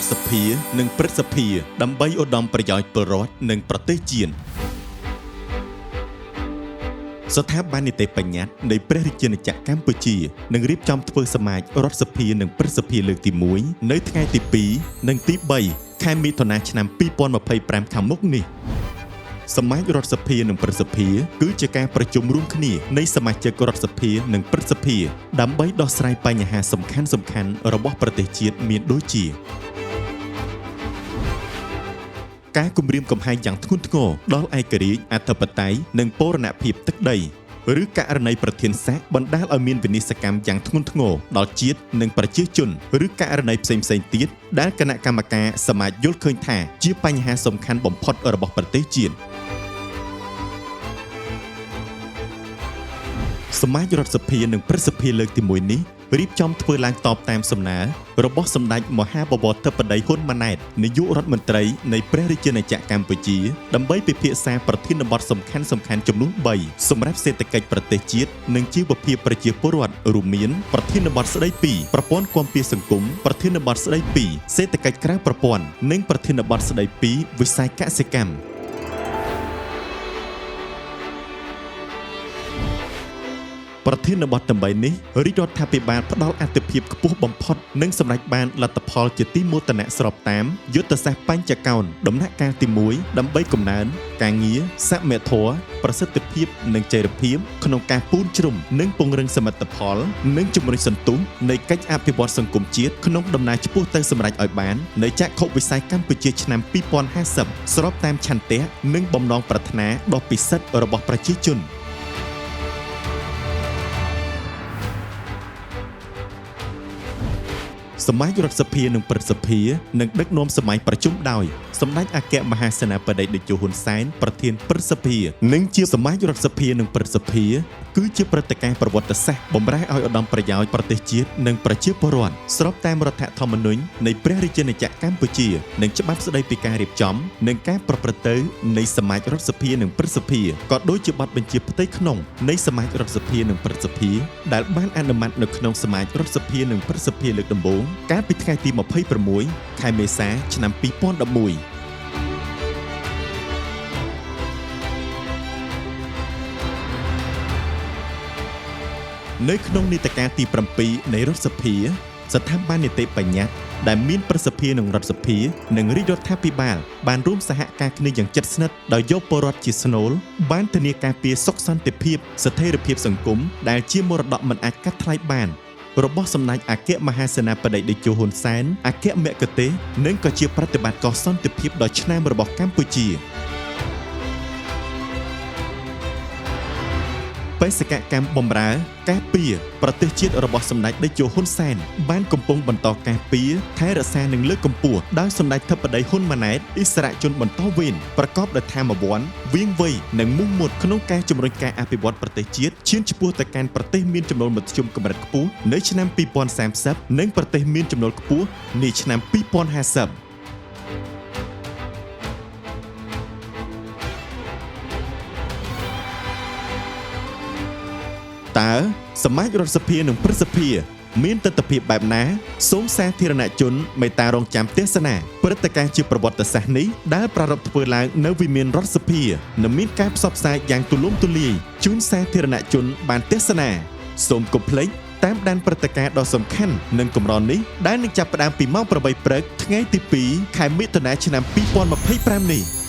រដ្ឋសភានិងព្រឹទ្ធសភាដើម្បីឧត្តមប្រយោជន៍ពលរដ្ឋនិងប្រទេសជាតិស្ថាប័ននីតិបញ្ញត្តិនៃព្រះរាជាណាចក្រកម្ពុជានឹងរៀបចំធ្វើសមាជរដ្ឋសភានិងព្រឹទ្ធសភាលើកទី1នៅថ្ងៃទី2និងទី3ខែមិថុនាឆ្នាំ2025ខាងមុខនេះសមាជរដ្ឋសភានិងព្រឹទ្ធសភាគឺជាការប្រជុំរួមគ្នានៃសមាជិករដ្ឋសភានិងព្រឹទ្ធសភាដើម្បីដោះស្រាយបញ្ហាសំខាន់ៗរបស់ប្រទេសជាតិមានដូចជាការគំរាមកំហែងយ៉ាងធ្ងន់ធ្ងរដល់ឯករាជ្យអធិបតេយ្យនិងបូរណភាពទឹកដីឬករណីប្រធានសាខបណ្ដាលឲ្យមានវិនិស្សកម្មយ៉ាងធ្ងន់ធ្ងរដល់ជាតិនិងប្រជាជនឬករណីផ្សេងៗទៀតដែលគណៈកម្មការសមាជយល់ឃើញថាជាបញ្ហាសំខាន់បំផុតរបស់ប្រទេសជាតិសមាជរដ្ឋសភានិងព្រឹទ្ធសភាលើកទី1នេះរៀបចំធ្វើឡើងតបតាមសំណើរបស់សម្ដេចមហាបវរធិបតីហ៊ុនម៉ាណែតនាយករដ្ឋមន្ត្រីនៃព្រះរាជាណាចក្រកម្ពុជាដើម្បីពិភាក្សាប្រធានបទសំខាន់ៗចំនួន3សម្រាប់សេដ្ឋកិច្ចប្រទេសជាតិនិងជីវភាពប្រជាពលរដ្ឋរួមមានប្រធានបទស្ដីពីប្រព័ន្ធគាំពារសង្គមប្រធានបទស្ដីពីសេដ្ឋកិច្ចក្រៅប្រព័ន្ធនិងប្រធានបទស្ដីពីវិស័យកសិកម្មប្រធានបទទាំង3នេះរាជរដ្ឋាភិបាលផ្ដល់អាទិភាពខ្ពស់បំផុតនិងសម្រេចបានលទ្ធផលជាទីមោទនៈស្របតាមយុទ្ធសាស្ត្របញ្ចកោណដំណាក់កាលទី1ដើម្បីកំណើនការងារសមធម៌ប្រសិទ្ធភាពនិងចីរភាពក្នុងការពូនជ្រុំនិងពង្រឹងសមិទ្ធផលនិងជំរុញសន្ទុះនៃកិច្ចអភិវឌ្ឍសង្គមជាតិក្នុងដំណើរឆ្ពោះទៅសម្រេចឲ្យបាននៃចក្ខុវិស័យកម្ពុជាឆ្នាំ2050ស្របតាមឆន្ទៈនិងបំណងប្រាថ្នាដ៏ពិសិដ្ឋរបស់ប្រជាជនសមាជរដ្ឋសភានិងព្រឹទ្ធសភានឹងដឹកនាំសម័យប្រជុំដោយសម្ដេចអគ្គមហាសេនាបតីតេជោហ៊ុនសែនប្រធានព្រឹទ្ធសភានិងជាសមាជរដ្ឋសភានិងព្រឹទ្ធសភាគឺជាព្រឹត្តិការណ៍ប្រវត្តិសាស្ត្របម្រើឲ្យឧត្តមប្រយោជន៍ប្រទេសជាតិនិងប្រជាពលរដ្ឋស្របតាមរដ្ឋធម្មនុញ្ញនៃព្រះរាជាណាចក្រកម្ពុជានិងច្បាប់ស្តីពីការរៀបចំនិងការប្រព្រឹត្តទៅនៃសមាជរដ្ឋសភានិងព្រឹទ្ធសភាក៏ដូចជាបទបញ្ជាផ្ទៃក្នុងនៃសមាជរដ្ឋសភានិងព្រឹទ្ធសភាដែលបានអនុម័តនៅក្នុងសមាជរដ្ឋសភានិងព្រឹទ្ធសភាលើកដំបូងកាលពីថ្ងៃទី26ខែមេសាឆ្នាំ2011នៅក្នុងនីតិកាលទី7នៃរដ្ឋសភាស្ថាប័ននីតិបញ្ញត្តិដែលមានប្រសិទ្ធភាពនឹងរដ្ឋសភានិងរាជរដ្ឋាភិបាលបានរួមសហការគ្នាយ៉ាងជិតស្និទ្ធដោយយកពលរដ្ឋជាស្នូលបានធានាការពារសុខសន្តិភាពស្ថិរភាពសង្គមដែលជាមរតកមិនអាចកាត់ថ្លៃបានរបស់សម្ដេចអគ្គមហាសេនាបតីតេជោហ៊ុនសែនអគ្គមគ្គុទ្ទេសក៍និងក៏ជាប្រតិបត្តិការសន្តិភាពដ៏ឆ្នើមរបស់កម្ពុជាបេសកកម្មបម្រើការពារប្រទេសជាតិរបស់សម្ដេចតេជោហ៊ុនសែនបានកំពុងបន្តការពារថែរក្សានិងលើកកម្ពស់ដោយសម្ដេចធិបតីហ៊ុនម៉ាណែតឥស្សរជនបន្តវេនប្រកបដោយធម៌វន្តវាងវៃនិងមុខមុតក្នុងការជំរុញការអភិវឌ្ឍប្រទេសជាតិឈានឆ្ពោះទៅកាន់ប្រទេសមានចំណូលមធ្យមកម្រិតខ្ពស់នៅឆ្នាំ2030និងប្រទេសមានចំណូលខ្ពស់នាឆ្នាំ2050តើសមាជរដ្ឋសភានិងព្រឹទ្ធសភាមានទស្សនវិជ្ជាបែបណាសូមសាធារណជនមេត្តារងចាំទស្សនាព្រឹត្តិការណ៍ជាប្រវត្តិសាស្ត្រនេះដែលប្រារព្ធធ្វើឡើងនៅវិមានរដ្ឋសភានិងមានការផ្សព្វផ្សាយយ៉ាងទូលំទូលាយជូនសាធារណជនបានទស្សនាសូមកុំភ្លេចតាមដានព្រឹត្តិការណ៍ដ៏សំខាន់និងកម្រនេះដែលនឹងចាប់ផ្ដើមពីម៉ោង 8 ព្រឹកថ្ងៃទី 2 ខែមិថុនាឆ្នាំ2025នេះ